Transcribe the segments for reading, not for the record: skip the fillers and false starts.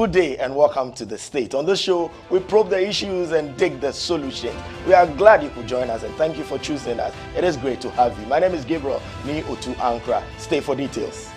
Good day and welcome to The State. On this show, we probe the issues and dig the solutions. We are glad you could join us and thank you for choosing us. It is great to have you. My name is Gabriel, me Otu Ankrah. Stay for details.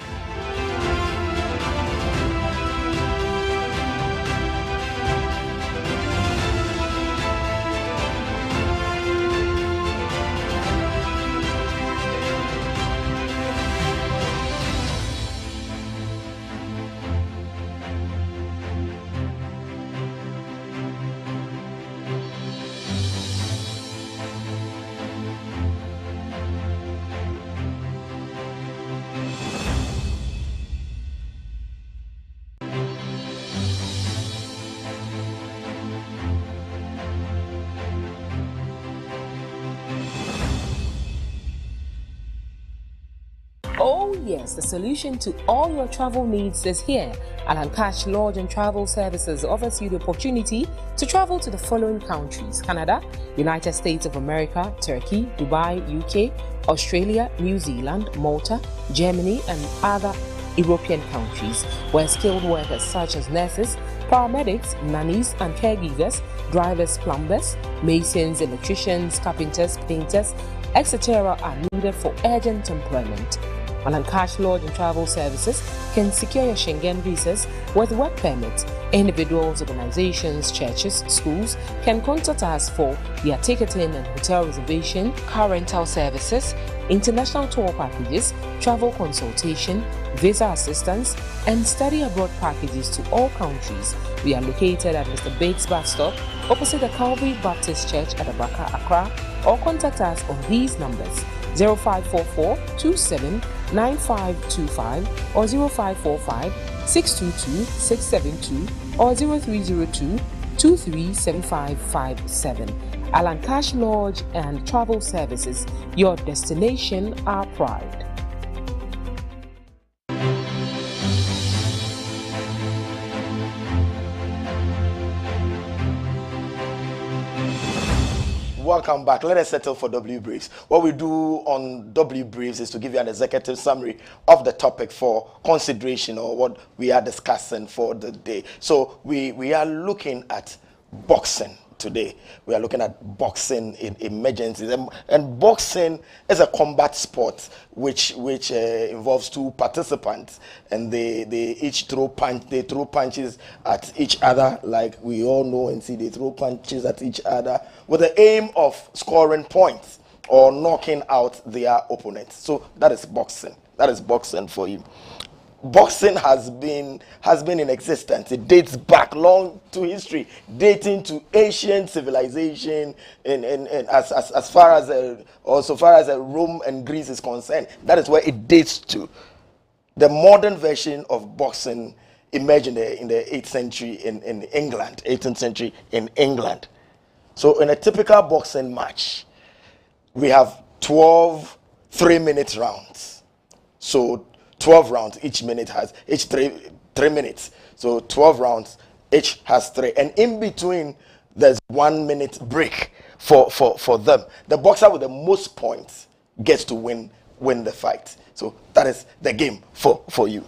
Oh yes, the solution to all your travel needs is here. Ankrah Lodge and Travel Services offers you the opportunity to travel to the following countries: Canada, United States of America, Turkey, Dubai, UK, Australia, New Zealand, Malta, Germany, and other European countries, where skilled workers such as nurses, paramedics, nannies and caregivers, drivers, plumbers, masons, electricians, carpenters, painters, etc. are needed for urgent employment. Ankrah Lodge and Travel Services can secure your Schengen visas with work permits. Individuals, organizations, churches, schools can contact us for their ticketing and hotel reservation, car rental services, international tour packages, travel consultation, visa assistance, and study abroad packages to all countries. We are located at Mr. Bates bus stop opposite the Calvary Baptist Church at Abaka, Accra, or contact us on these numbers: 0544 27 9525 or 0545 622 672 or 0302 237557. Ankrah Lodge and Travel Services, your destination, our pride. Welcome back. Let us settle for W Briefs. What we do on W Briefs is to give you an executive summary of the topic for consideration or what we are discussing for the day. So we are looking at boxing today. We are looking at boxing in emergencies, and boxing is a combat sport which involves two participants, and they each throw punches at each other, like we all know and see. They throw punches at each other with the aim of scoring points or knocking out their opponents. So that is boxing. That is boxing for you. Boxing has been in existence. It dates back long to history, dating to ancient civilization, and as far as Rome and Greece is concerned. That is where it dates to. The modern version of boxing emerged in the 8th century in England, 18th century in England. So in a typical boxing match, we have 12 3-minute rounds. So 12 rounds, each three minutes. So 12 rounds, each has 3. And in between, there's 1 minute break for them. The boxer with the most points gets to win the fight. So that is the game for you.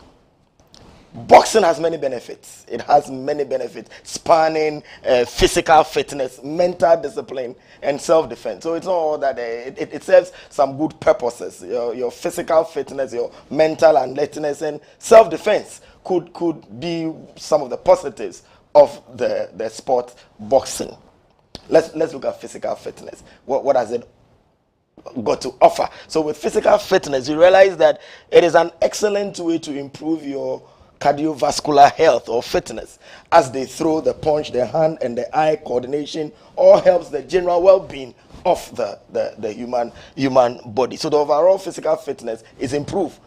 Boxing has many benefits. It has many benefits: sparring, physical fitness, mental discipline, and self-defense. So it's not all that. It serves some good purposes. Your physical fitness, your mental alertness, and self-defense could be some of the positives of the sport boxing. Let's look at physical fitness. What has it got to offer? So with physical fitness, you realize that it is an excellent way to improve your cardiovascular health or fitness, as they throw, the punch, the hand and the eye coordination all helps the general well-being of the human body. So the overall physical fitness is improved.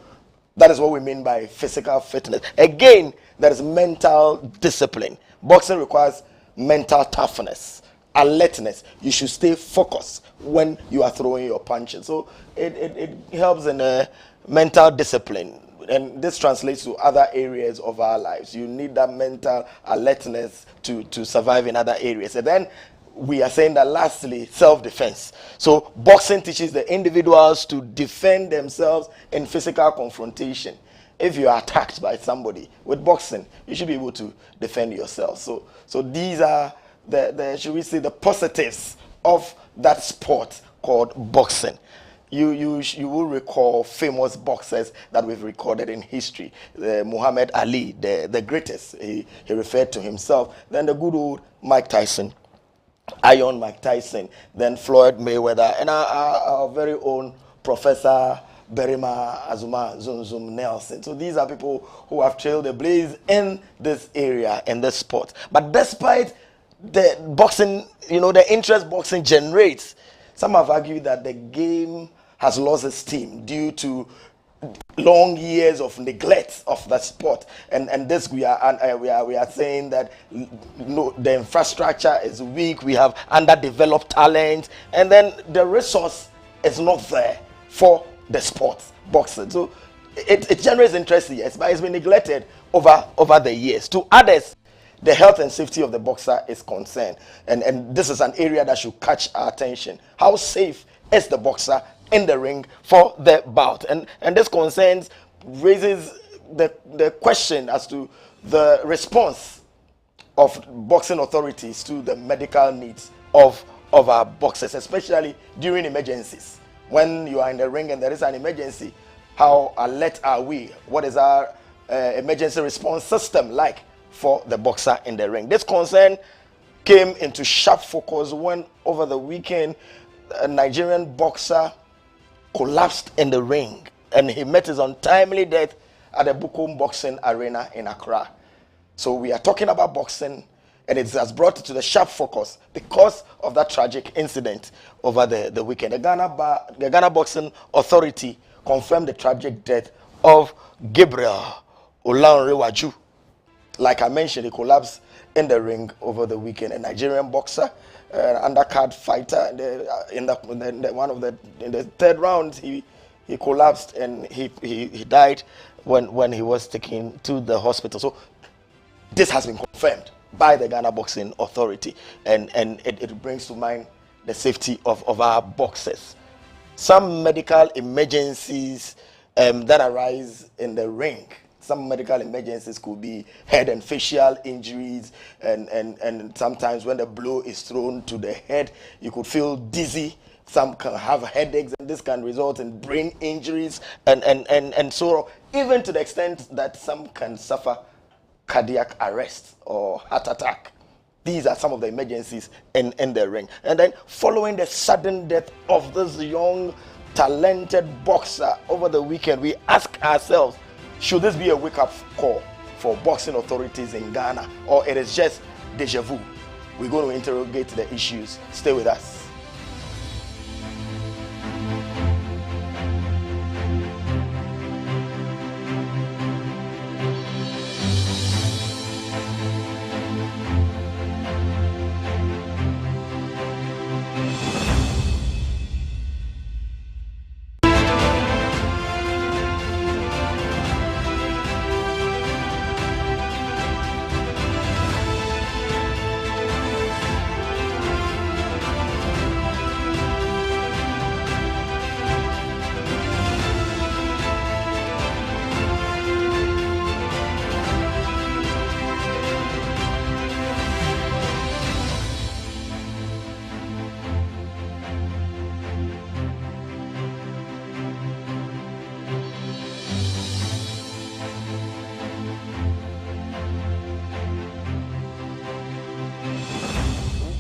That is what we mean by physical fitness. Again, there is mental discipline. Boxing requires mental toughness, alertness. You should stay focused when you are throwing your punches. So it helps in mental discipline. And this translates to other areas of our lives. You need that mental alertness to survive in other areas. And then we are saying that lastly, self-defense. So boxing teaches the individuals to defend themselves in physical confrontation. if you are attacked by somebody with boxing, you should be able to defend yourself. So these are the should we say the positives of that sport called boxing. You will recall famous boxers that we've recorded in history. Muhammad Ali, the greatest, he referred to himself. Then the good old Mike Tyson, Iron Mike Tyson, then Floyd Mayweather, and our very own Professor Berima Azuma Zunzum Nelson. So these are people who have trailed the blaze in this area, in this sport. But despite the boxing, the interest boxing generates, some have argued that the game has lost its steam due to long years of neglect of the sport, and this we are saying that the infrastructure is weak. We have underdeveloped talent, and then the resource is not there for the sport boxing. So it generates interest, yes, but it's been neglected over the years. To others, the health and safety of the boxer is concerned, and this is an area that should catch our attention. How safe is the boxer in the ring for the bout? And this raises the question as to the response of boxing authorities to the medical needs of our boxers, especially during emergencies. When you are in the ring and there is an emergency, how alert are we? What is our emergency response system like for the boxer in the ring? This concern came into sharp focus when over the weekend a Nigerian boxer collapsed in the ring and he met his untimely death at the Bukom Boxing Arena in Ankrah. So we are talking about boxing, and it has brought it to the sharp focus because of that tragic incident over the weekend. The Ghana Boxing Authority confirmed the tragic death of Gabriel 𝗟𝗓𝗪𝗓. Like I mentioned, he collapsed in the ring over the weekend. A Nigerian boxer, undercard fighter, in the third round, he collapsed and he died when he was taken to the hospital. So this has been confirmed by the Ghana Boxing Authority, and it brings to mind the safety of our boxers. Some medical emergencies that arise in the ring. Some medical emergencies could be head and facial injuries, and sometimes when the blow is thrown to the head, you could feel dizzy. Some can have headaches, and this can result in brain injuries and so on, even to the extent that some can suffer cardiac arrest or heart attack. These are some of the emergencies in the ring. And then following the sudden death of this young, talented boxer over the weekend, we ask ourselves, should this be a wake-up call for boxing authorities in Ghana, or it is just deja vu? We're going to interrogate the issues. Stay with us.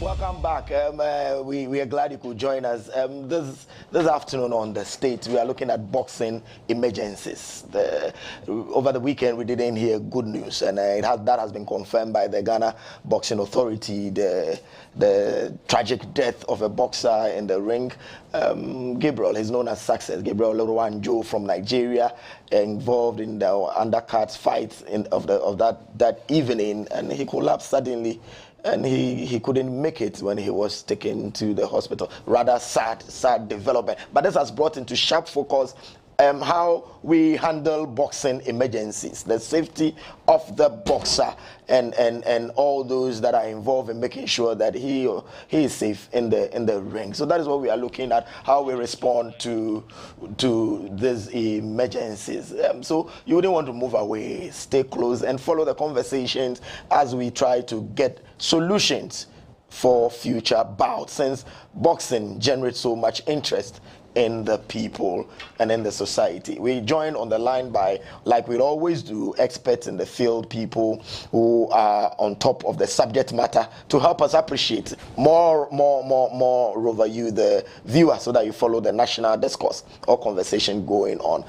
Welcome back. We are glad you could join us. This afternoon on The State, we are looking at boxing emergencies. Over the weekend, we didn't hear good news, and that has been confirmed by the Ghana Boxing Authority, the tragic death of a boxer in the ring. Gabriel is known as Success. Gabriel 𝗟𝗓𝗪𝗓 from Nigeria, involved in the undercard fight of that evening, and he collapsed suddenly. And he couldn't make it when he was taken to the hospital. Rather sad development. But this has brought into sharp focus how we handle boxing emergencies, the safety of the boxer, and all those that are involved in making sure that he is safe in the ring. So that is what we are looking at, how we respond to these emergencies. So you wouldn't want to move away, stay close, and follow the conversations as we try to get solutions for future bouts, since boxing generates so much interest in the people and in the society. We join on the line by, like we always do, experts in the field, people who are on top of the subject matter to help us appreciate more over you, the viewer, so that you follow the national discourse or conversation going on.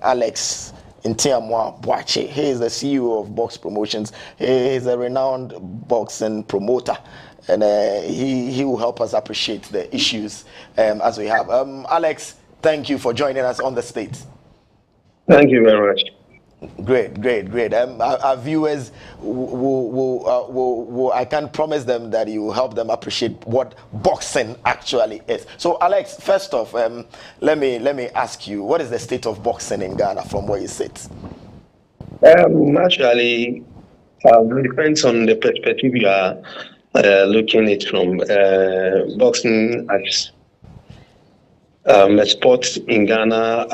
Alex 𝗟𝗓𝗡, he is the CEO of Box Promotions. He is a renowned boxing promoter, and he will help us appreciate the issues as we have. Alex, thank you for joining us on the stage. Thank you very much. Great. Our viewers will I can promise them that you will help them appreciate what boxing actually is. So, Alex, first off, let me ask you, what is the state of boxing in Ghana from where you sit? Actually, it depends on the perspective you are looking at it from. Boxing as a sport in Ghana,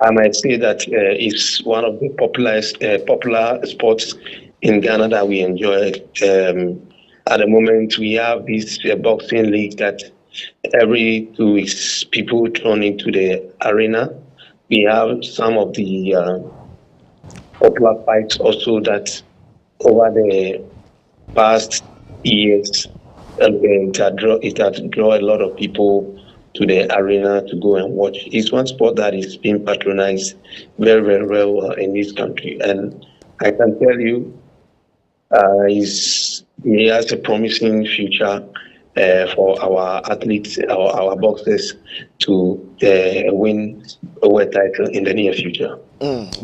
I might say that it's one of the popular sports in Ghana that we enjoy. At the moment, we have this boxing league that every 2 weeks people turn into the arena. We have some of the popular fights also that over the past years, it had drawn a lot of people to the arena to go and watch. It's one sport that is being patronized very, very well in this country. And I can tell you, he has a promising future for our athletes, our boxers, to win a world title in the near future.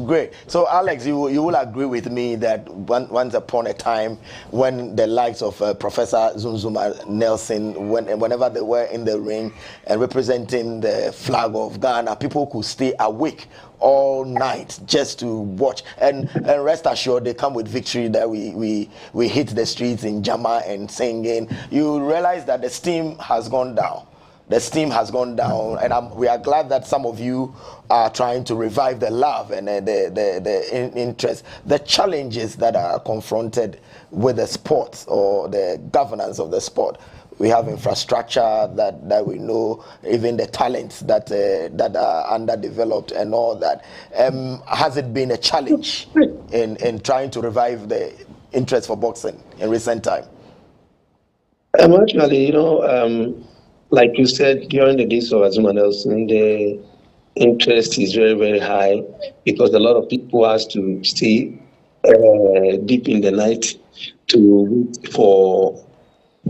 Great. So, Alex, you will agree with me that once upon a time, when the likes of Professor Zunzuma Nelson, whenever they were in the ring and representing the flag of Ghana, people could stay awake all night just to watch, and rest assured they come with victory, that we hit the streets in Jama and singing. You realize that the steam has gone down. The steam has gone down, and we are glad that some of you are trying to revive the love and the interest, the challenges that are confronted with the sport or the governance of the sport. We have infrastructure that we know, even the talents that are underdeveloped and all that. Has it been a challenge in trying to revive the interest for boxing in recent time? Actually, like you said, during the days of Azuma Nelson, the interest is very, very high because a lot of people has to stay deep in the night to wait for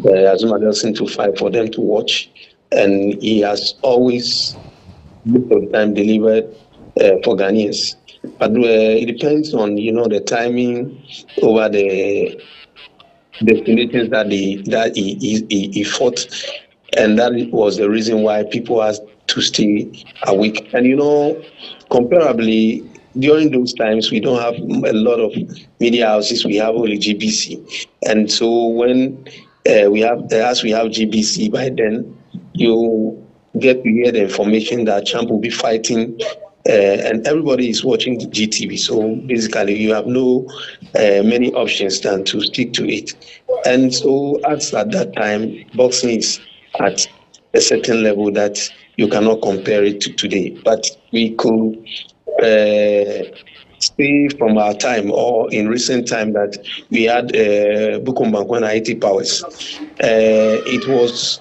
Azuma Nelson to fight, for them to watch. And he has always, most of the time, delivered for Ghanaians. But it depends on, the timing over the destinations that he fought. And that was the reason why people had to stay awake. And comparably, during those times, we don't have a lot of media houses. We have only GBC. And so when we have GBC, by then you get to hear the information that Champ will be fighting, and everybody is watching the GTV. So basically, you have no many options than to stick to it. And so at that time, boxing is at a certain level that you cannot compare it to today. But we could say from our time, or in recent time, that we had Bukumbankwana 80 Powers. It was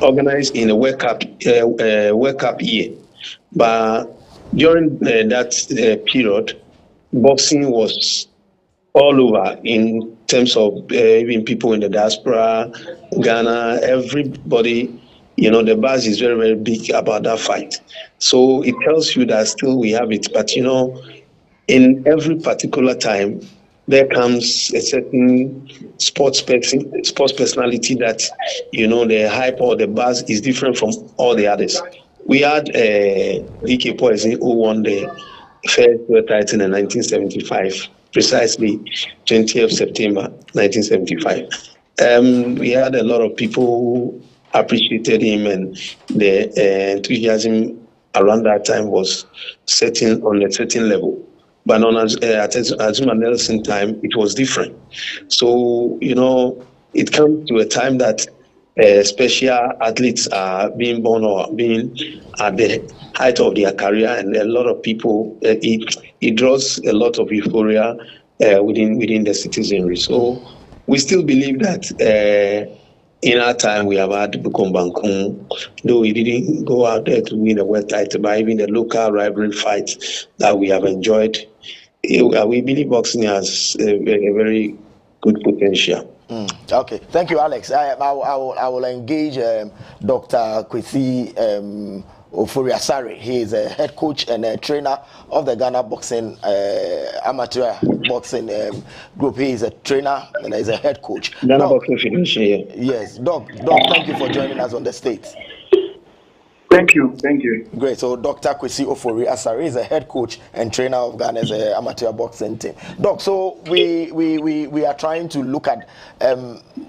organized in a World Cup year. But during that period, boxing was all over in terms of even people in the diaspora, Ghana, everybody, the buzz is very, very big about that fight. So it tells you that still we have it. But, in every particular time, there comes a certain sports personality that, the hype or the buzz is different from all the others. We had DK Poison, who won the first world title in 1975, precisely 20th September 1975. We had a lot of people who appreciated him, and the enthusiasm around that time was setting on a certain level. But at Azuma Nelson time, it was different. So, it comes to a time that special athletes are being born or being at the height of their career, and a lot of people, it draws a lot of euphoria within the citizenry. So we still believe that in our time we have had Bukombankun, though we didn't go out there to win a world title, but even the local rivalry fights that we have enjoyed, we believe boxing has a very good potential. Okay, thank you, Alex. I will engage Dr. 𝗟𝗩𝗘 Oforie-Asare. He is a head coach and a trainer of the Ghana boxing amateur boxing group. He is a trainer and is a head coach. Ghana Boxing Federation. Yes, Doc, thank you for joining us on the stage. Thank you. Great. So Dr. 𝗟𝗩𝗘 Oforie-Asare is a head coach and trainer of Ghana's amateur boxing team. Doc, so we are trying to look at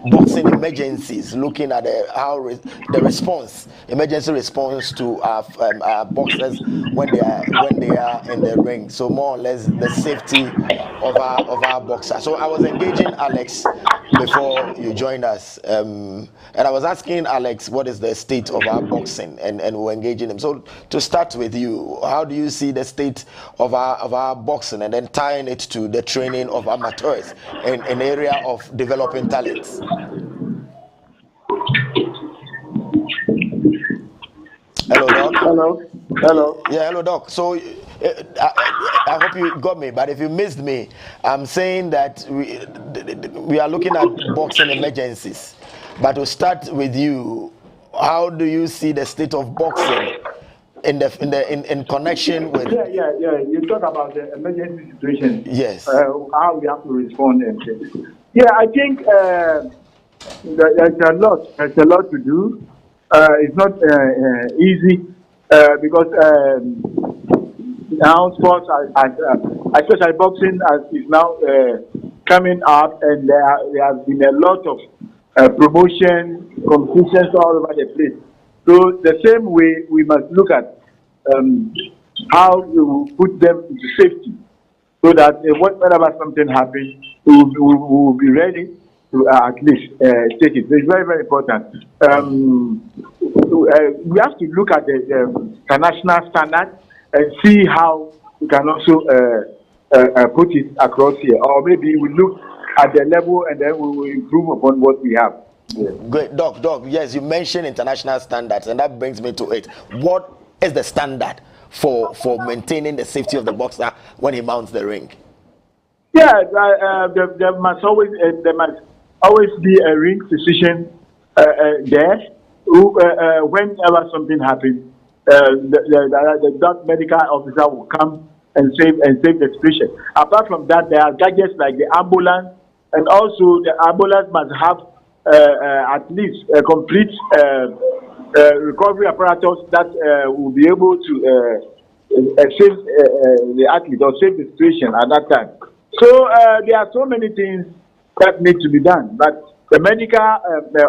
boxing emergencies, looking at how the response, emergency response to our boxers when they are in the ring. So more or less the safety of our boxers. So I was engaging Alex before you joined us, and I was asking Alex what is the state of our boxing, and we're engaging him. So to start with you, how do you see the state of our boxing, and then tying it to the training of amateurs in an area of developing talents? Hello, Doc. Hello. Yeah, hello, Doc. So I hope you got me, but if you missed me, I'm saying that we are looking at boxing emergencies. But to start with you, how do you see the state of boxing in connection with? Yeah. You talk about the emergency situation. Yes. How we have to respond and things. Yeah, I think there's a lot to do. It's not easy because now sports, especially boxing, is now coming up, and there has been a lot of promotion, competitions all over the place. So the same way we must look at how we will put them into safety, so that whenever something happens, we will be ready to at least take it. It's very, very important. We have to look at the international standard and see how we can also put it across here, or maybe we look at the level and then we will improve upon what we have. Yeah. Great, Doc. Yes, you mentioned international standards, and that brings me to it. What is the standard for maintaining the safety of the boxer when he mounts the ring? Yeah, there must always be a ring physician there who, whenever something happens, the medical officer will come and save the situation. Apart from that, there are gadgets like the ambulance, and also the ambulance must have at least a complete recovery apparatus that will be able to save the athlete or save the situation at that time. So there are so many things that need to be done, but the medical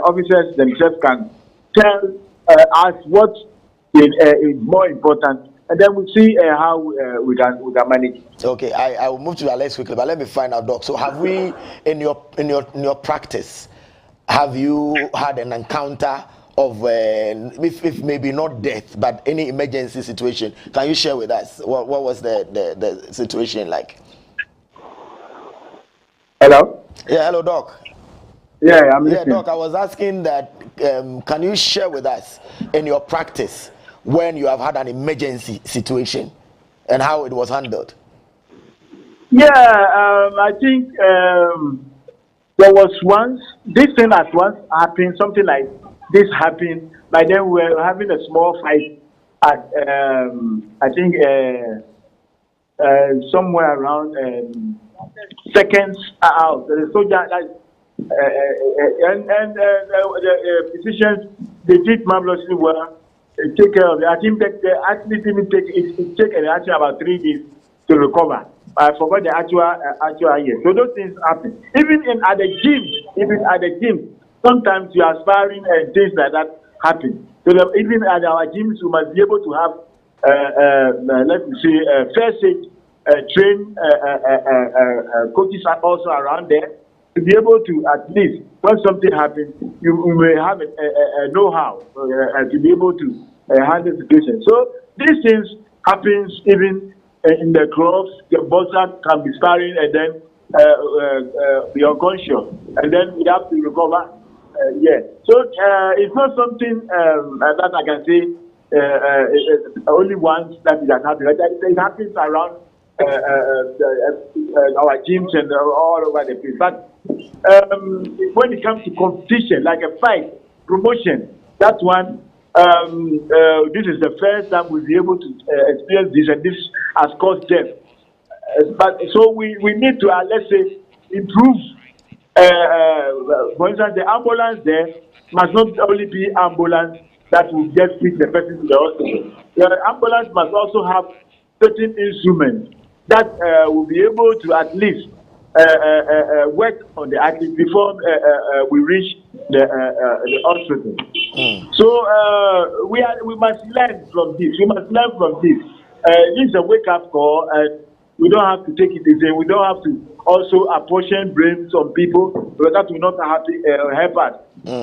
officers themselves can tell us what is more important, and then we'll see how we can manage. Okay, I will move to Alex quickly, but let me find out, Doc. So have we, in your practice, have you had an encounter of, if maybe not death, but any emergency situation? Can you share with us what was the situation like? Hello? Yeah, hello, Doc. Yeah, I'm listening. Yeah, Doc, I was asking that, can you share with us in your practice when you have had an emergency situation and how it was handled? Yeah, I think there was once, this thing has once happened, something like this happened, but then we were having a small fight at, I think, somewhere around seconds out. The soldier, the physicians, they did marvelously well. They take care of it. I think that the athletes even take actually about 3 days to recover. I forgot the actual year. So those things happen. Even at the gym, sometimes you are sparring and things like that happen. So even at our gyms, we must be able to have, let me say, first aid trained coaches are also around there to be able to, at least when something happens, you may have a know-how to be able to handle the situation. So these things happens even in the clubs. The boxer can be sparring and then be unconscious, and then we have to recover. So it's not something that I can say only once that it has happened. It happens around our gyms and all over the place. But when it comes to competition, like a fight, promotion, that one, this is the first time we'll be able to experience this, and this has caused death. But so we need to, let's say, improve. For instance, the ambulance there must not only be ambulance that will just take the person to the hospital. The ambulance must also have certain instruments that will be able to at least work on the athlete before we reach the hospital. So we must learn from this. We must learn from this. This is a wake-up call, and we don't have to take it easy. We don't have to also apportion brains on people, because that will not help us.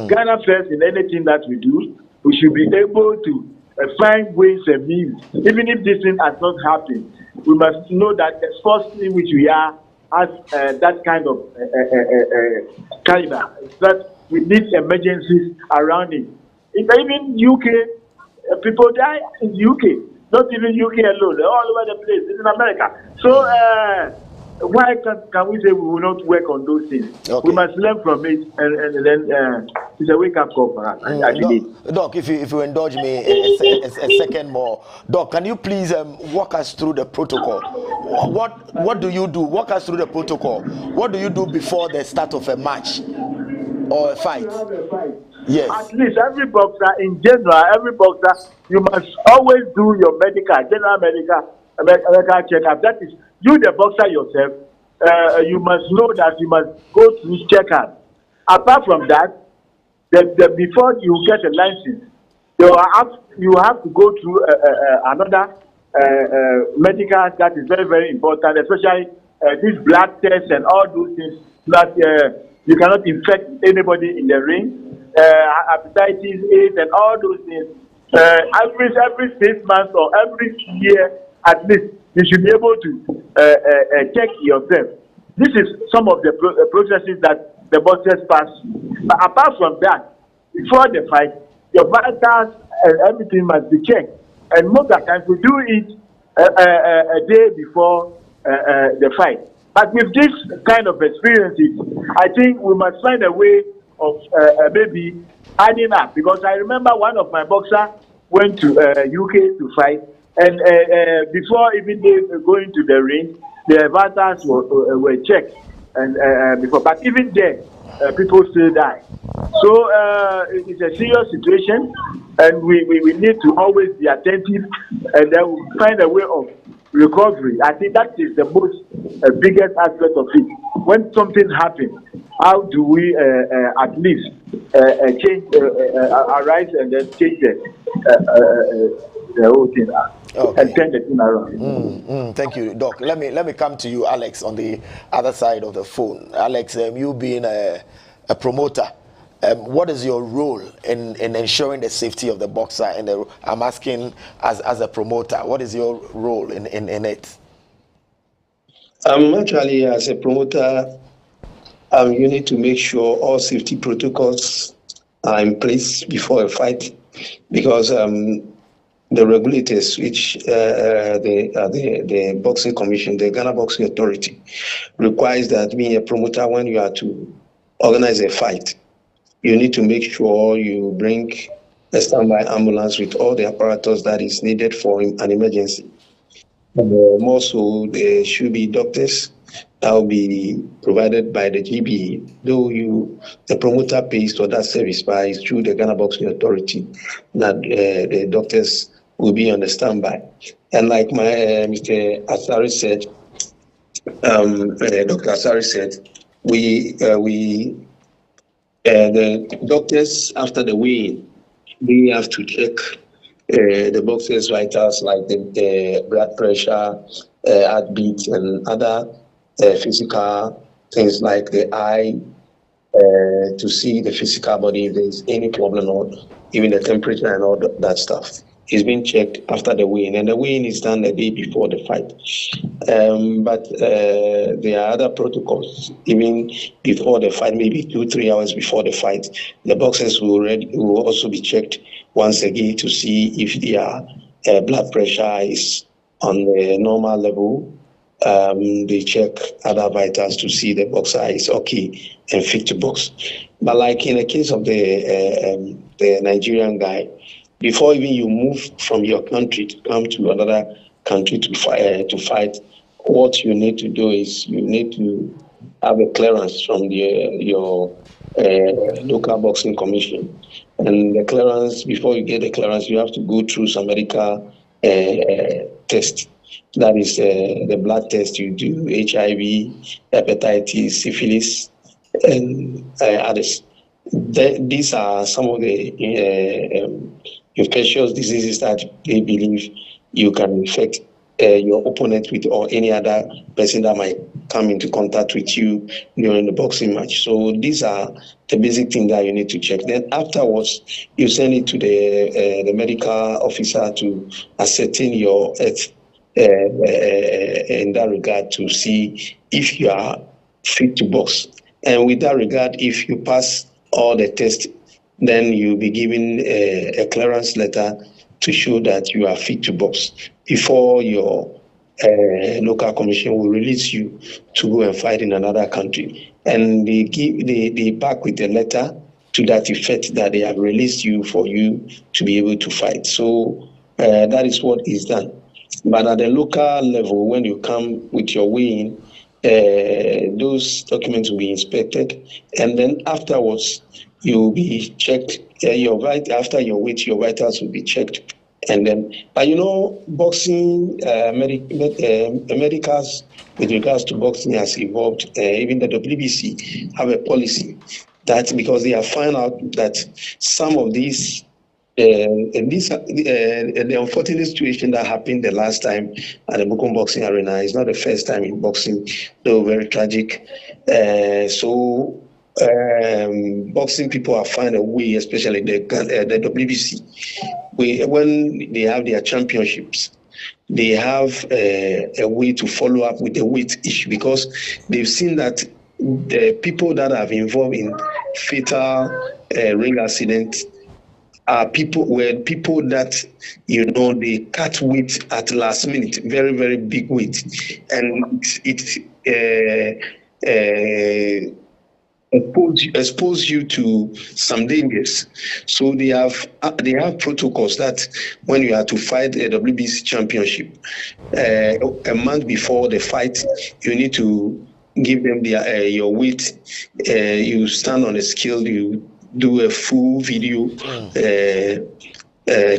Ghana first in anything that we do, we should be able to find ways and means. Even if this thing has not happened, we must know that the sports in which we are has that kind of caliber, that we need emergencies around it. Even UK, people die in UK. Not even UK alone, all over the place. It's in America. So why can we say we will not work on those things? Okay. We must learn from it, and then it's a wake-up call for us. I believe. Doc, if you indulge me a second more, Doc, can you please walk us through the protocol? What do you do? Walk us through the protocol. What do you do before the start of a match or a fight? Yes. At least every boxer, in general, you must always do your general medical checkup. That is, you the boxer yourself, you must know that you must go through checkup. Apart from that, before you get a license, you have to go through another medical that is very, very important, especially these blood tests and all those things, that you cannot infect anybody in the ring. Hepatitis, AIDS, and all those things. Every 6 months or every year, at least, you should be able to check yourself. This is some of the processes that the boxers pass. But apart from that, before the fight, your vitals and everything must be checked. And most of the time, we do it a day before the fight. But with this kind of experiences, I think we must find a way of maybe adding up, because I remember one of my boxers went to UK to fight, and before even they going to the ring, their vitals were checked, and before. But even there, people still die. So it's a serious situation, and we need to always be attentive, and then we'll find a way of recovery. I think that is the most biggest aspect of it. When something happens, how do we at least change, arise and then change the whole thing and turn the thing around? Thank you, Doc. Let me come to you, Alex, on the other side of the phone. Alex, you being a promoter, what is your role in ensuring the safety of the boxer? And I'm asking, as a promoter, what is your role in it? Actually, as a promoter, you need to make sure all safety protocols are in place before a fight, because the regulators, which the boxing commission, the Ghana Boxing Authority, requires that being a promoter, when you are to organize a fight, you need to make sure you bring a standby ambulance with all the apparatus that is needed for an emergency. More so, there should be doctors that will be provided by the GB, though the promoter pays for that service, but it's through the Ghana Boxing Authority that the doctors will be on the standby. And like my Mr. Asari said, Dr. Asari said, the doctors after the weigh-in, they have to check the boxers' vitals like the blood pressure, heartbeat, and other physical things like the eye, to see the physical body if there's any problem, or even the temperature and all that stuff. It's been checked after the weigh-in, and the weigh-in is done the day before the fight. But there are other protocols. Even before the fight, maybe 2-3 hours before the fight, the boxers will also be checked once again to see if their blood pressure is on the normal level. They check other vitals to see the boxer is okay and fit to box. But like in the case of the Nigerian guy, before even you move from your country to come to another country to fight, what you need to do is you need to have a clearance from your local boxing commission. And the clearance, before you get the clearance, you have to go through some medical test. That is the blood test you do, HIV, hepatitis, syphilis, and others. These are some of the infectious diseases that they believe you can infect your opponent with, or any other person that might come into contact with you during the boxing match. So these are the basic things that you need to check. Then afterwards, you send it to the medical officer to ascertain your health in that regard, to see if you are fit to box. And with that regard, if you pass all the tests, then you'll be given a clearance letter to show that you are fit to box before your local commission will release you to go and fight in another country. And they back with a letter to that effect that they have released you for you to be able to fight. So that is what is done. But at the local level, when you come with your weigh-in, those documents will be inspected, and then afterwards you will be checked. After your weight, your vitals will be checked, and then. But boxing medicals with regards to boxing has evolved. Even the WBC have a policy that, because they have found out that some of these. The unfortunate situation that happened the last time at the Bukom Boxing Arena is not the first time in boxing, though very tragic. Boxing people have found a way, especially the WBC, when they have their championships, they have a way to follow up with the weight issue, because they've seen that the people that have involved in fatal ring accidents are people that they cut weight at last minute, very, very big weight, and it expose you to some dangers. So they have protocols that when you are to fight a WBC championship, a month before the fight, you need to give them your weight. You stand on a scale, you do a full video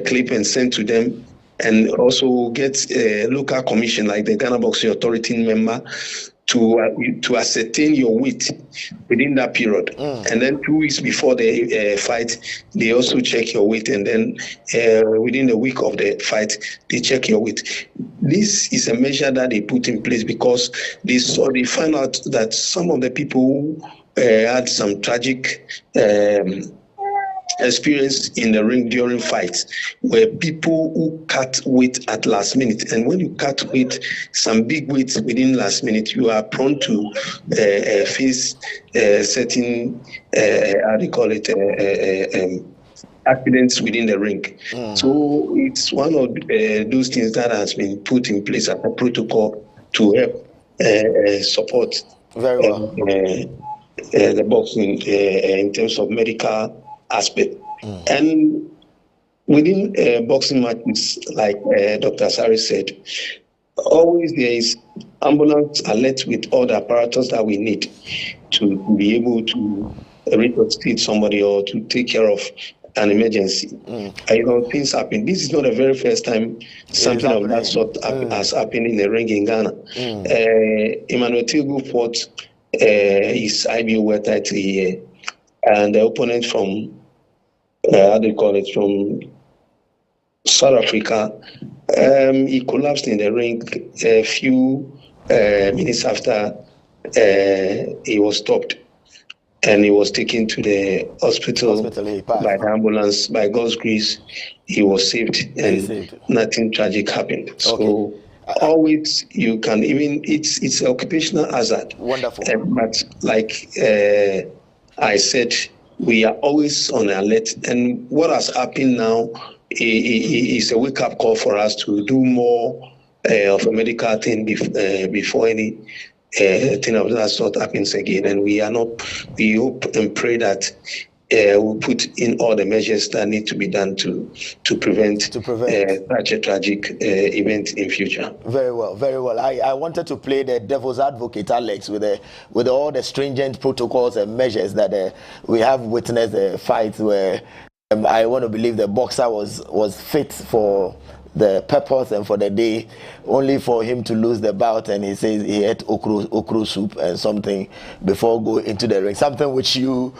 clip and send to them, and also get a local commission like the Ghana Boxing Authority member to ascertain your weight within that period. And then 2 weeks before the fight, they also check your weight, and then within the week of the fight, they check your weight. This is a measure that they put in place because they found out that some of the people had some tragic experience in the ring during fights, where people who cut weight at last minute, and when you cut weight, some big weights within last minute, you are prone to face certain accidents within the ring. So it's one of those things that has been put in place as a protocol to help support very well the boxing in terms of medical aspect. And within boxing matches, like Dr. Asari said, always there is ambulance alert with all the apparatus that we need to be able to resuscitate somebody or to take care of an emergency. Things happen. This is not the very first time something of that sort has happened in the ring in Ghana. Emmanuel Tilgu fought his IBO world title here, and the opponent from from South Africa, he collapsed in the ring a few minutes after he was stopped, and he was taken to the hospital by the ambulance. By God's grace, he was saved, and nothing tragic happened. So always you can, even it's an occupational hazard. Wonderful. But like I said, we are always on alert, and what has happened now is a wake-up call for us to do more of a medical thing before any thing of that sort happens again. And we hope and pray that we'll put in all the measures that need to be done to prevent such a tragic event in future. Very well, very well. I wanted to play the devil's advocate, Alex, with all the stringent protocols and measures that we have witnessed the fights where I want to believe the boxer was fit for the purpose and for the day, only for him to lose the bout, and he says he ate okra soup and something before going into the ring, something which you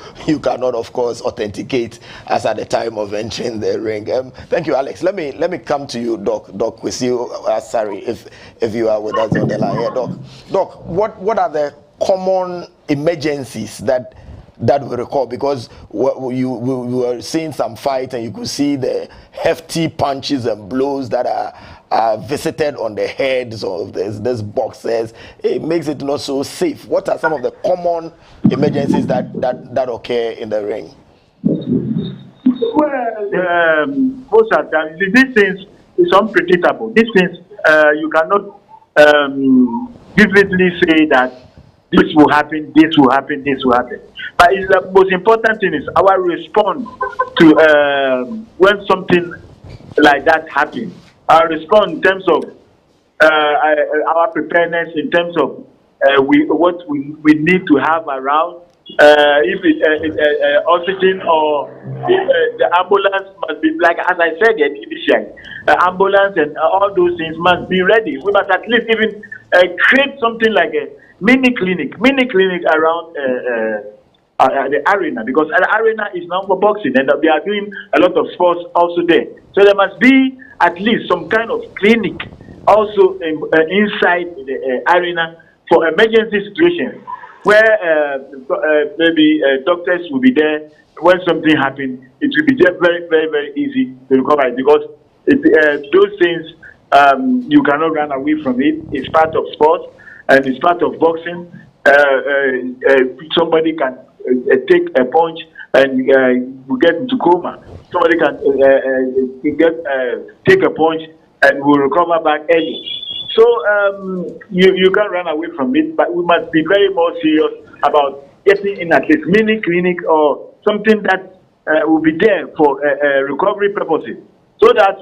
cannot, of course, authenticate as at the time of entering the ring. Thank you, Alex. Let me come to you, Doc. With you, sorry if you are with us on the line here, Doc. What are the common emergencies that we recall? Because we were seeing some fight and you could see the hefty punches and blows that are visited on the heads of these boxers. It makes it not so safe. What are some of the common emergencies that occur in the ring? Well, most of the time, these things is unpredictable. These things you cannot vividly say that this will happen, this will happen, this will happen. But the most important thing is our response to when something like that happens. Our response in terms of our preparedness, in terms of what we need to have around. If it's oxygen or if, the ambulance must be, like as I said initially, ambulance and all those things must be ready. We must at least even create something like a mini clinic around the arena, because the arena is now for boxing and they are doing a lot of sports also there. So there must be at least some kind of clinic also inside the arena for emergency situations where maybe doctors will be there. When something happens, it will be just very, very, very easy to recover it, because those things you cannot run away from it. It's part of sports and it's part of boxing. Somebody can take a punch and will get into coma. Somebody can take a punch and will recover back early. So you can't run away from it, but we must be very more serious about getting in at least mini clinic or something that will be there for recovery purposes, so that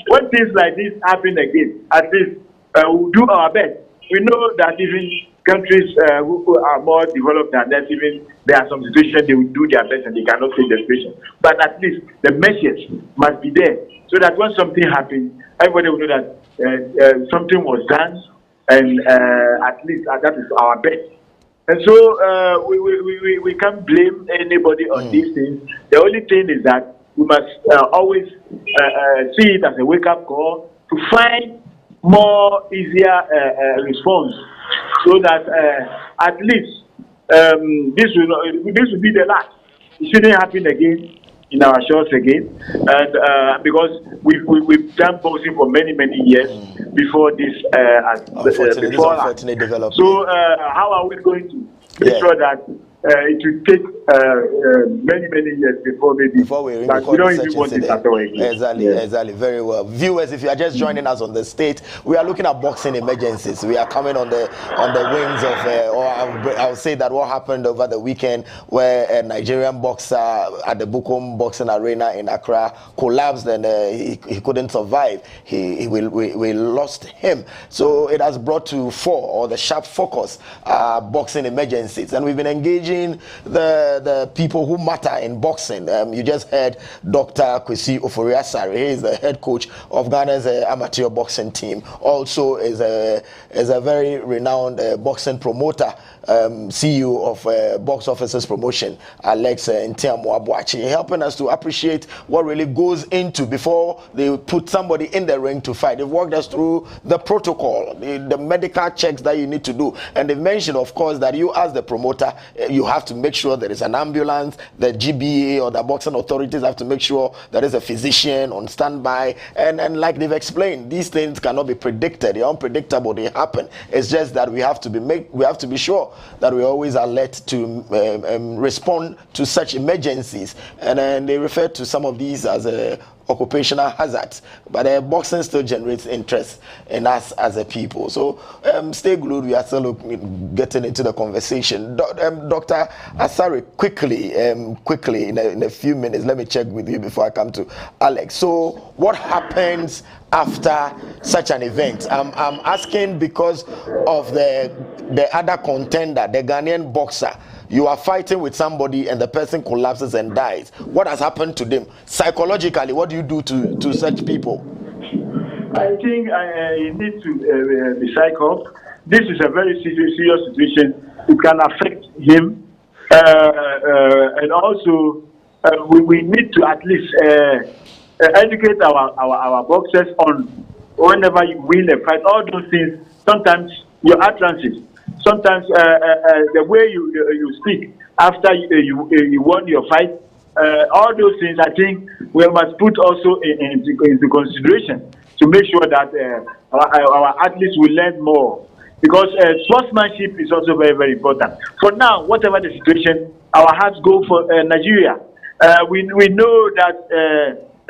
when things like this happen again, at least we'll do our best. We know that even countries who are more developed than us, even there are some situations they will do their best and they cannot take the situation. But at least the measures must be there, so that when something happens, everybody will know that something was done, and at least that is our best. And so we can't blame anybody on these things. The only thing is that we must always see it as a wake-up call to find more easier response, so that at least this will be the last. It shouldn't happen again in our shows again, and because we've done boxing for many years before this unfortunately developed. So how are we going to make sure that it will take many years before maybe. Before we But we don't even want it at all again. Exactly, Yeah. exactly. Very well. Viewers, if you are just joining us on the state, we are looking at boxing emergencies. We are coming on the wings of, or I'll say that what happened over the weekend, where a Nigerian boxer at the Bukom Boxing Arena in Accra collapsed and he couldn't survive. We lost him. So it has brought to fore, or the sharp focus, boxing emergencies, and we've been engaging the people who matter in boxing. You just heard Dr. 𝗟𝗩𝗘. He is the head coach of Ghana's amateur boxing team. Also is a very renowned boxing promoter, CEO of Box Officers Promotion, Alex 𝗟𝗓𝗓, helping us to appreciate what really goes into before they put somebody in the ring to fight. They've walked us through the protocol, the medical checks that you need to do, and they mentioned, of course, that you as the promoter, you have to make sure there is an ambulance. The GBA or the boxing authorities have to make sure there is a physician on standby, and like they've explained, these things cannot be predicted. They're unpredictable. They happen. It's just that we have to be sure that we always alert to respond to such emergencies, and then they refer to some of these as occupational hazards, but boxing still generates interest in us as a people. So stay glued. We are still getting into the conversation. Dr. Asare, quickly in a few minutes, let me check with you before I come to Alex. So what happens after such an event? I'm asking because of the other contender, the Ghanaian boxer. You are fighting with somebody and the person collapses and dies. What has happened to them? Psychologically, what do you do to such people? I think you need to be psyched. This is a very serious situation. It can affect him. And also, we need to at least educate our boxers on whenever you win a fight, all those things. Sometimes your utterances, sometimes the way you speak after you won your fight, all those things, I think we must put also into consideration to make sure that our athletes will learn more, because sportsmanship is also very, very important. For now, whatever the situation, our hearts go for Nigeria. We know that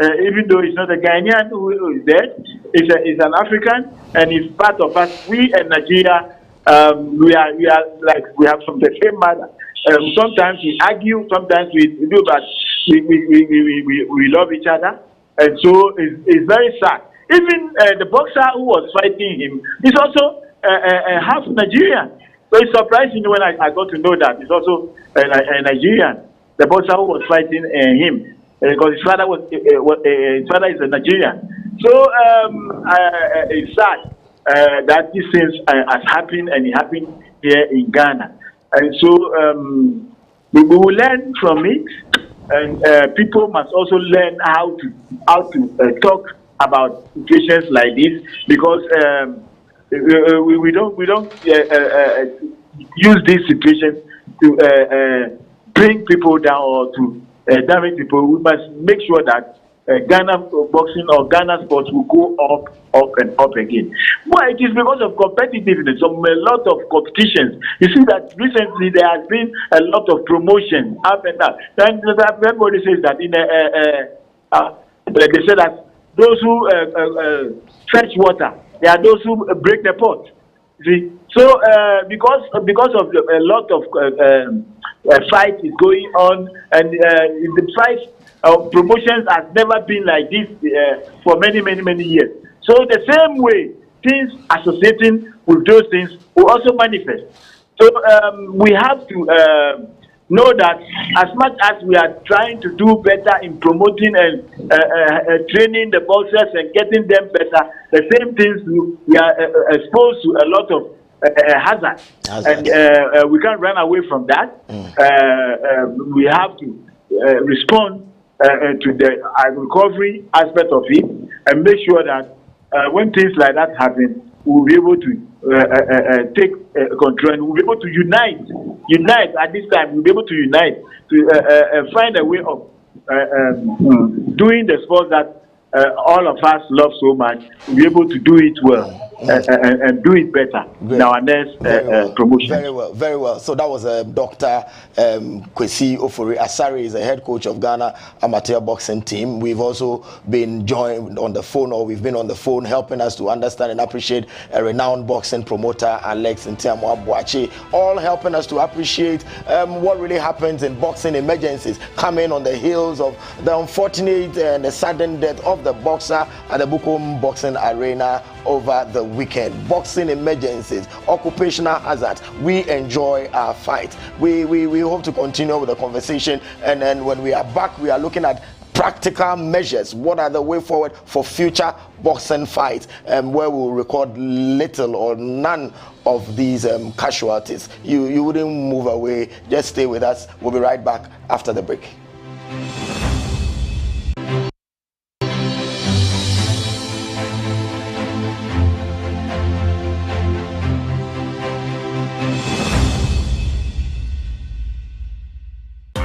even though it's not a Ghanaian who is there, it's an African and it's part of us. We in Nigeria, we are like we have from the same mother. Sometimes we argue, sometimes we do, but we love each other, and so it's very sad. Even the boxer who was fighting him is also half Nigerian. So it's surprising when I got to know that it's also a Nigerian. The boxer who was fighting him, because his father is a Nigerian. So it's sad that these things has happened, and it happened here in Ghana. And so we will learn from it, and people must also learn how to talk about situations like this, because we don't use this situation to bring people down or to damage people. We must make sure that Ghana boxing or Ghana sports will go up and up again. Well, it is because of competitiveness, a lot of competitions. You see that recently there has been a lot of promotion up and down. And everybody says that they say that those who fetch water, they are those who break the pot. See, so because of a lot of fight is going on, and the fight of promotions has never been like this for many years. So the same way, things associating with those things will also manifest. So we have to know that as much as we are trying to do better in promoting and training the boxers and getting them better, the same things we are exposed to a lot of hazards. And we can't run away from that. We have to respond to the recovery aspect of it, and make sure that when things like that happen, we'll be able to take control, and we'll be able to unite at this time. We'll be able to unite to find a way of doing the sport that all of us love so much. We'll be able to do it well. and do it better in our next promotion. Very well. So that was Dr. 𝗟𝗩𝗘 is the head coach of Ghana amateur boxing team. We've also been joined on the phone, or we've been on the phone helping us to understand and appreciate a renowned boxing promoter, Alex 𝗟𝗓𝗓, all helping us to appreciate what really happens in boxing emergencies, coming on the heels of the unfortunate and the sudden death of the boxer at the Bukom Boxing Arena over the weekend. Boxing emergencies, occupational hazards. We enjoy our fight. We hope to continue with the conversation, and then when we are back, we are looking at practical measures. What are the way forward for future boxing fights, where we'll record little or none of these casualties. You wouldn't move away. Just stay with us. We'll be right back after the break.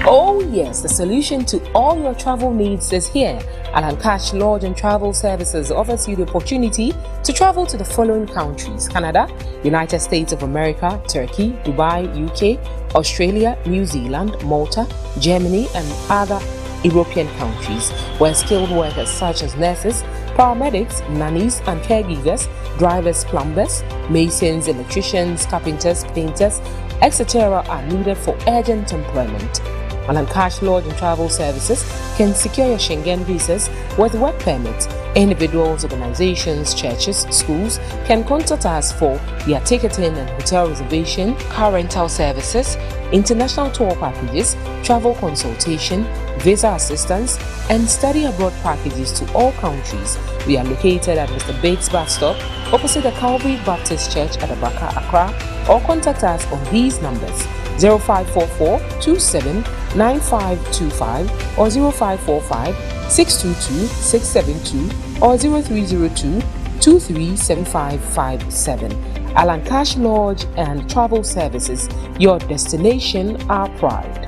Oh yes, the solution to all your travel needs is here. Ankrah Lodge and Travel Services offers you the opportunity to travel to the following countries: Canada, United States of America, Turkey, Dubai, UK, Australia, New Zealand, Malta, Germany, and other European countries, where skilled workers such as nurses, paramedics, nannies and caregivers, drivers, plumbers, masons, electricians, carpenters, painters, etc. are needed for urgent employment. Ankrah Lodge and Travel Services can secure your Schengen visas with work permits. Individuals, organizations, churches, schools can contact us for their ticketing and hotel reservation, car rental services, international tour packages, travel consultation, visa assistance, and study abroad packages to all countries. We are located at Mr. Bates bus stop opposite the Calvary Baptist Church at Abaka, Accra, or contact us on these numbers: 0544 27 9525 or 0545 622 672 or 0302 237557. Ankrah Lodge and Travel Services, your destination, our pride.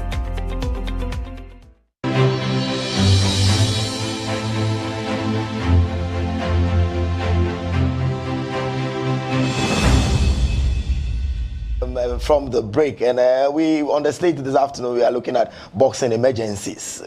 From the break, and we on the stage this afternoon we are looking at boxing emergencies.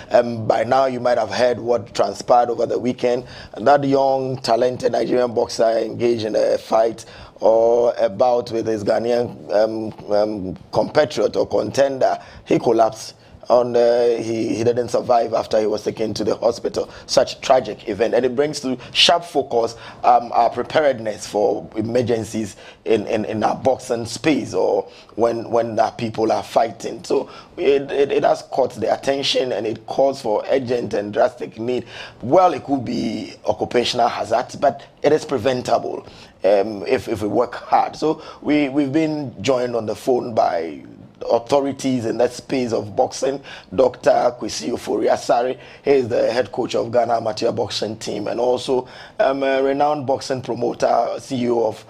By now you might have heard what transpired over the weekend. That young talented Nigerian boxer engaged in a fight or a bout with his Ghanaian compatriot or contender. He collapsed. He didn't survive after he was taken to the hospital. Such tragic event, and it brings to sharp focus our preparedness for emergencies in our boxing space, or when our people are fighting. So it has caught the attention, and it calls for urgent and drastic need. Well, it could be occupational hazard, but it is preventable if we work hard. So we've been joined on the phone by authorities in that space of boxing. Dr. 𝗟𝗓𝗓, he is the head coach of Ghana amateur boxing team, and also a renowned boxing promoter, CEO of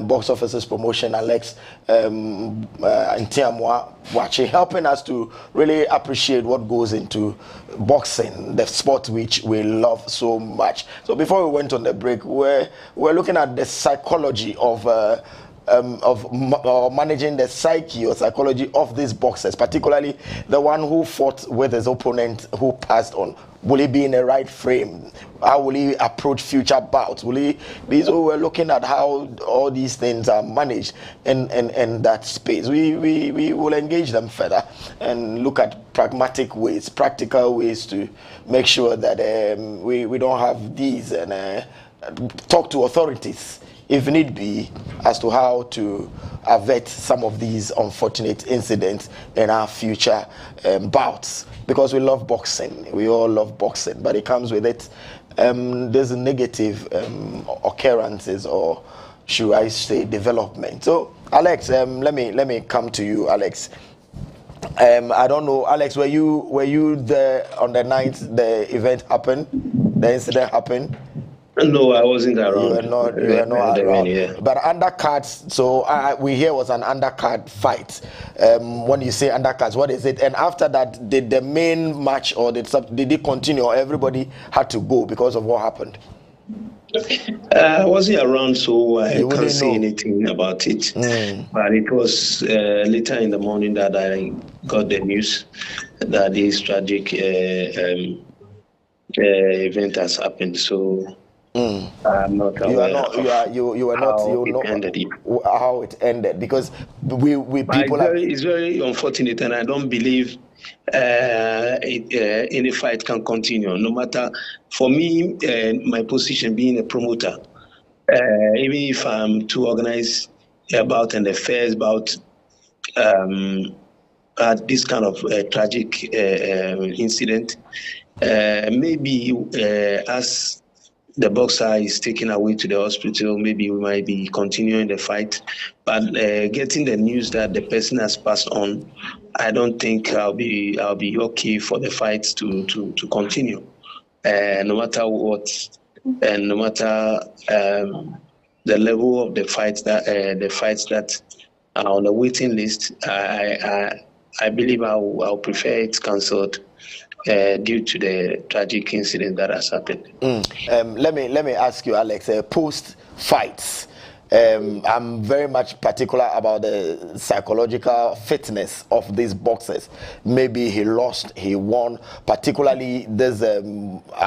Box Officers Promotion, Alex 𝗟𝗓𝗓𝗓, helping us to really appreciate what goes into boxing, the sport which we love so much. So before we went on the break, we're looking at the psychology of managing the psyche or psychology of these boxers, particularly the one who fought with his opponent who passed on. Will he be in the right frame? How will he approach future bouts? Will he be? So we're looking at how all these things are managed in that space. We will engage them further and look at pragmatic ways, practical ways to make sure that we don't have these, and talk to authorities if need be, as to how to avert some of these unfortunate incidents in our future bouts. Because we love boxing, we all love boxing, but it comes with it there's negative occurrences, or should I say development. So Alex, let me come to you, Alex. I don't know, Alex, were you there on the night the event happened, the incident happened? No, I wasn't around. You were not around. Yeah. But undercards, so we hear was an undercard fight. When you say undercards, what is it? And after that, did the main match, or did it continue, or everybody had to go because of what happened? I wasn't around, so I You can't wouldn't say know. anything about it. But it was later in the morning that I got the news that this tragic event has happened. So I'm not You are aware not. of You were not. how You it know ended. how it ended because we But people have. it's very unfortunate, and I don't believe any fight can continue. No matter, for me, my position being a promoter, even if I'm to organize a bout and a fair bout, at this kind of tragic incident, maybe as the boxer is taken away to the hospital, maybe we might be continuing the fight. But getting the news that the person has passed on, I don't think I'll be okay for the fight to continue. No matter what, and no matter the level of the fights that are on the waiting list, I believe I'll prefer it cancelled due to the tragic incident that has happened. Let me ask you, Alex. Post fights, I'm very much particular about the psychological fitness of these boxers. Maybe he lost, he won. Particularly, there's a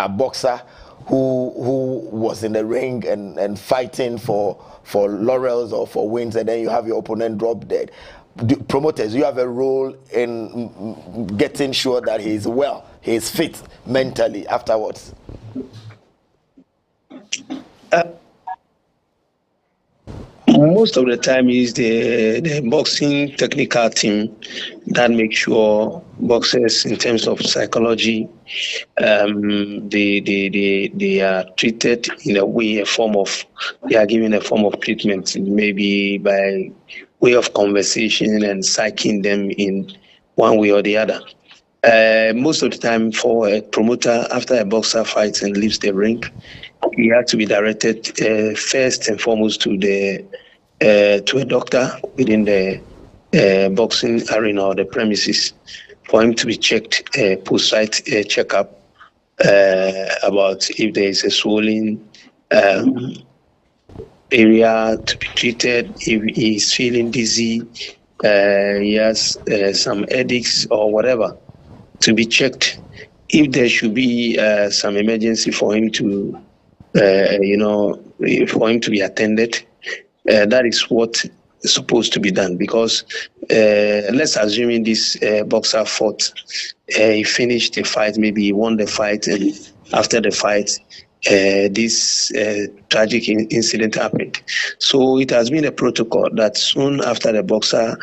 boxer who was in the ring and fighting for laurels or for wins, and then you have your opponent drop dead. Promoters, you have a role in getting sure that he's well, he's fit mentally afterwards. Most of the time is the boxing technical team that makes sure boxers, in terms of psychology, they are treated in they are given a form of treatment, maybe by way of conversation and psyching them in one way or the other. Most of the time, for a promoter, after a boxer fights and leaves the ring, he has to be directed first and foremost to a doctor within the boxing arena or the premises for him to be checked, post-fight checkup about if there is a swollen area to be treated, if he is feeling dizzy, he has some headaches or whatever, to be checked. If there should be some emergency for him to, for him to be attended, that is what is supposed to be done. Because let's assume in this boxer fought, he finished the fight, maybe he won the fight, and after the fight, this tragic incident happened. So it has been a protocol that soon after the boxer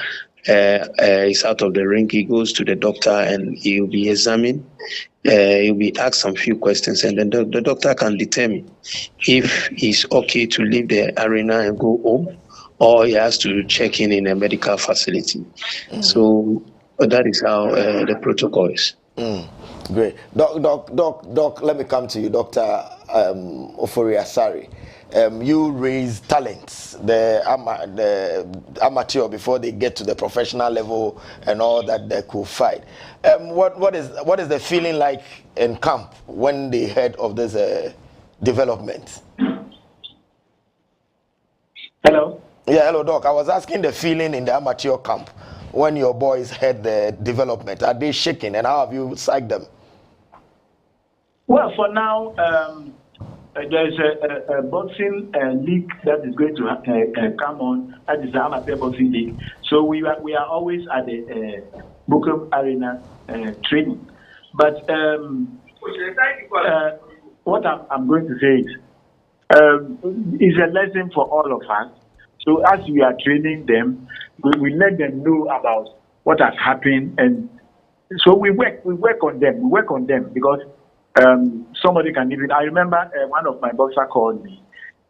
is out of the ring, he goes to the doctor and he will be examined. He'll be asked some few questions, and then the doctor can determine if he's okay to leave the arena and go home, or he has to check in a medical facility. So that is how the protocol is. Great. Doc, let me come to you, Dr. Ofori-Asare. You raise talents, the amateur, before they get to the professional level and all that they could fight. What is the feeling like in camp when they heard of this development? Hello? Yeah, hello, Doc. I was asking the feeling in the amateur camp when your boys heard the development. Are they shaking, and how have you psyched them? Well, for now, there is a boxing league that is going to come on. That is the amateur boxing league. So we are always at the Bukum Arena training. But what I'm going to say is a lesson for all of us. So as we are training them, we let them know about what has happened, and so we work on them because somebody can even. I remember one of my boxer called me,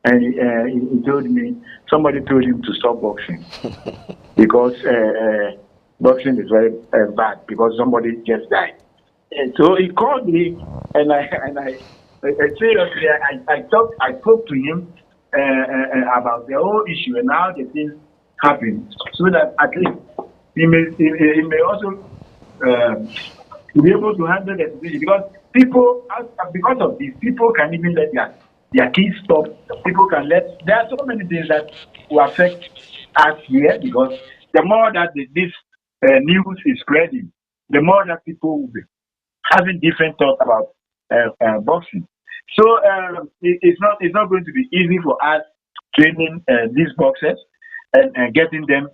and he told me somebody told him to stop boxing because boxing is very bad because somebody just died. And so he called me, and I seriously I spoke to him about the whole issue and how the things happen, so that at least he may also be able to handle the situation, because because of this, people can even let their kids stop. People can let. There are so many things that will affect us here because the more that this news is spreading, the more that people will be having different thoughts about boxing. So it's not going to be easy for us training these boxers and getting them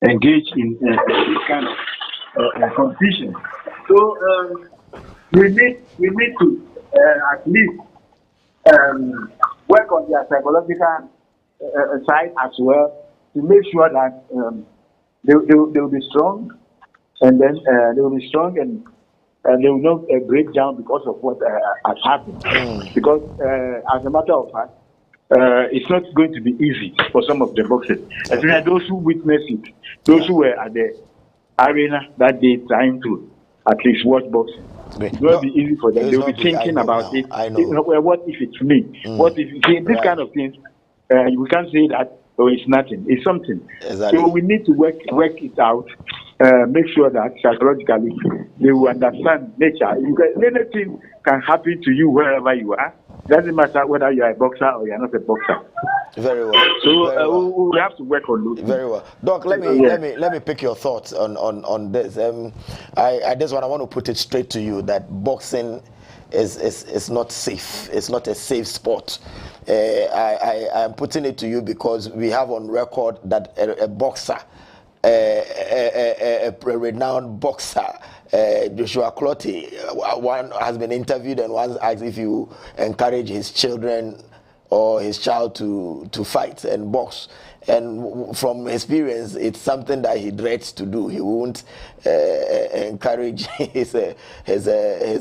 engaged in this kind of competition. So we need to at least work on their psychological side as well to make sure that they will be strong, and then they will be strong and they will not break down because of what has happened. Because as a matter of fact, it's not going to be easy for some of the boxers. Especially those who witnessed it, those who were at the arena that day trying to at least watch boxing. It will not be easy for them. They will be thinking about it. What if it's me? What if this kind of things? We can't say that. Oh, it's nothing. It's something. Exactly. So we need to work it out. Make sure that psychologically they will understand nature. Anything can happen to you wherever you are. Doesn't matter whether you are a boxer or you are not a boxer. Very well. So Very well. we have to work on those. Very well, Doc. Let me pick your thoughts on this. This one I want to put it straight to you that boxing is not safe. It's not a safe sport. I am putting it to you because we have on record that a boxer, a renowned boxer, Joshua 𝗟𝗓𝗓, one has been interviewed and once asked if you encourage his children or his child to fight and box. And from experience, it's something that he dreads to do. He won't encourage his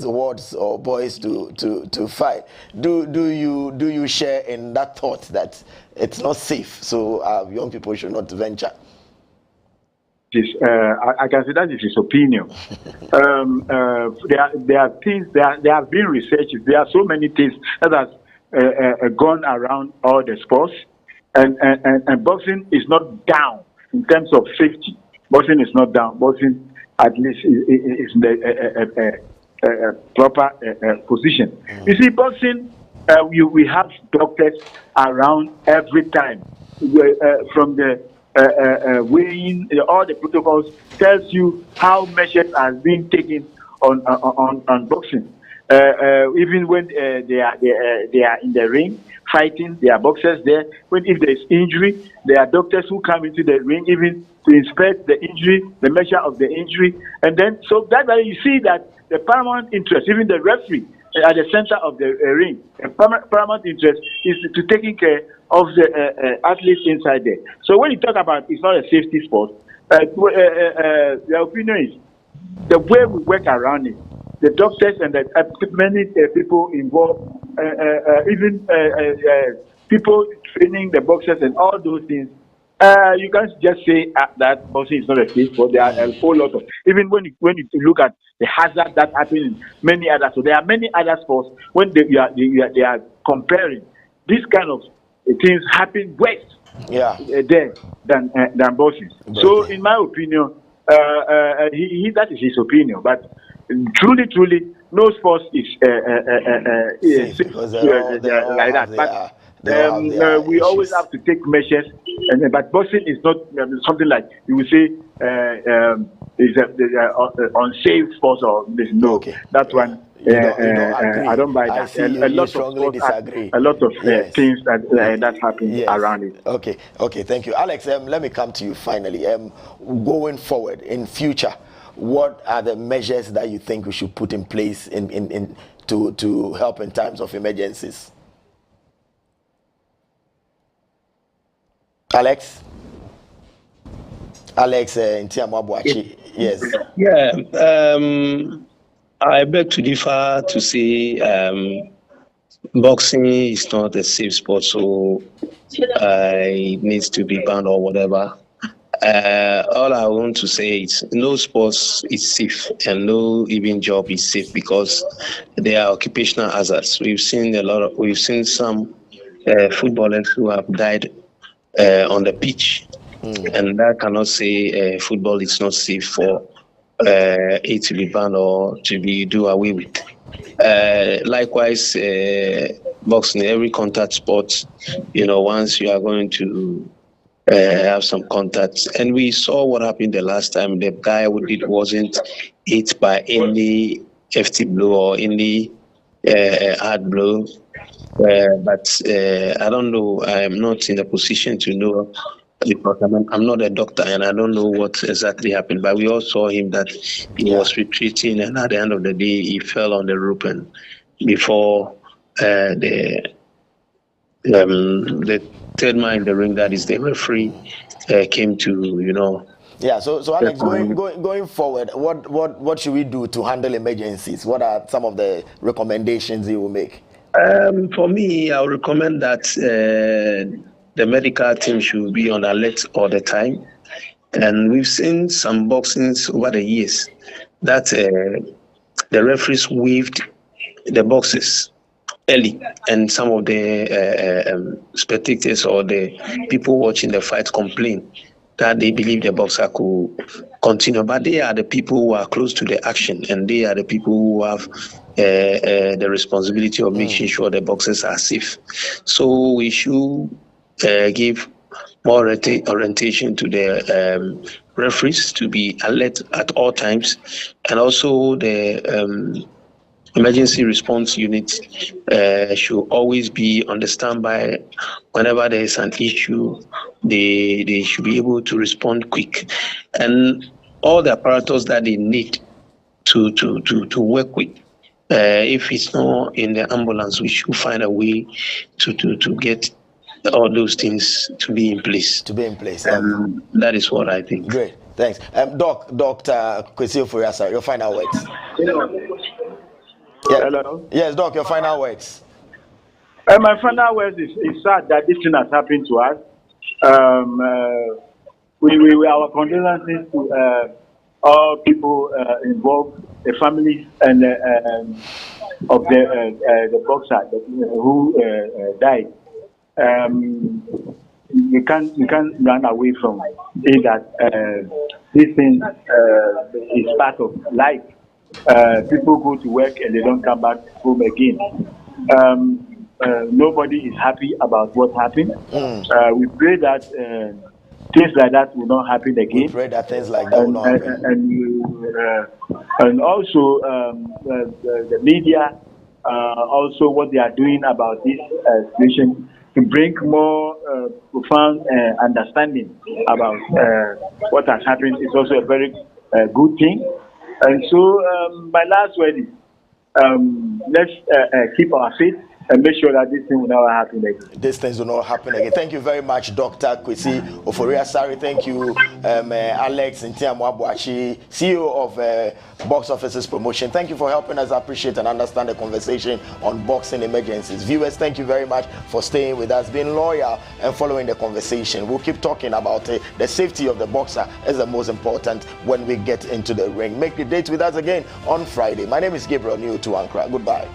wards or boys to fight. Do you share in that thought that it's not safe, so young people should not venture? I can say that is his opinion. There are things. There have been researches. There are so many things that has gone around all the sports. And boxing is not down in terms of safety. Boxing is not down. Boxing at least is in a proper position. You see, boxing, we have doctors around every time. From the weighing, all the protocols tells you how measures are being taken on boxing. Even when they are in the ring fighting, there are boxers there. If there is injury, there are doctors who come into the ring even to inspect the injury, the measure of the injury, and then so that way you see that the paramount interest, even the referee at the center of the ring, the paramount interest is to taking care of the athletes inside there. So when you talk about it's not a safety sport, the opinion is the way we work around it. The doctors and the many people involved, even people training the boxers and all those things. You can't just say that boxing is not a safe sport. There are a whole lot of, even when you look at the hazard that happen in many others. So there are many other sports when they are comparing. This kind of things happen worse there than boxing. So in my opinion, that is his opinion, but. Truly, no sports is safe like that. But we always have to take measures. But boxing is not something like you would say is unsafe sports or this. No, that one. I don't buy that. A lot of sports disagree. A lot of things that happen around it. Okay. Thank you, Alex. Let me come to you finally. Going forward in future, what are the measures that you think we should put in place to help in times of emergencies? Alex, Ntiamwabuachi, yes. Yeah, I beg to differ to say boxing is not a safe sport, so it needs to be banned or whatever. All I want to say is no sports is safe and no even job is safe because they are occupational hazards. We've seen some footballers who have died on the pitch, and that cannot say football is not safe for it to be banned or to be do away with. Likewise, boxing, every contact sport, once you are going to have some contacts. And we saw what happened the last time. The guy who did wasn't hit by any FT blow or any hard blow. But I don't know. I'm not in a position to know because I'm not a doctor and I don't know what exactly happened. But we all saw him that he was retreating, and at the end of the day, he fell on the rope. And before the third man in the ring, that is the referee, came to Yeah, so Alex, going forward, what should we do to handle emergencies? What are some of the recommendations you will make? For me, I would recommend that the medical team should be on alert all the time. And we've seen some boxings over the years that the referees waived the boxes early, and some of the spectators or the people watching the fight complain that they believe the boxer could continue. But they are the people who are close to the action, and they are the people who have the responsibility of making sure the boxers are safe. So we should give more orientation to the referees to be alert at all times, and also the emergency response unit should always be on the standby. Whenever there is an issue, they should be able to respond quick, and all the apparatus that they need to work with. If it's not in the ambulance, we should find a way to get all those things to be in place. That is what I think. Great, thanks. Dr. 𝗟𝗩𝗘 𝗟𝗑𝗩𝗘, your final words. Yeah. Hello? Yes, Doc, your final words. My final words is sad that this thing has happened to us. Our condolences to all people involved, the families and of the boxer who died. You can't run away from it that this thing is part of life. People go to work and they don't come back home again. Nobody is happy about what happened. We pray that things like that will not happen again. We pray that things like that will not happen. And also the media, also what they are doing about this situation to bring more profound understanding about what has happened is also a very good thing. And so my last word is let's keep our faith and make sure that this thing will never happen again. These things will not happen again. Thank you very much, Dr. 𝗟𝗩𝗘 𝗟𝗑𝗩𝗘. Thank you, Alex Ntiamwabuachi, CEO of Box Office's Promotion. Thank you for helping us appreciate and understand the conversation on boxing emergencies. Viewers, thank you very much for staying with us, being loyal and following the conversation. We'll keep talking about it. The safety of the boxer is the most important when we get into the ring. Make the date with us again on Friday. My name is Gabriel, new to Ankrah. Goodbye.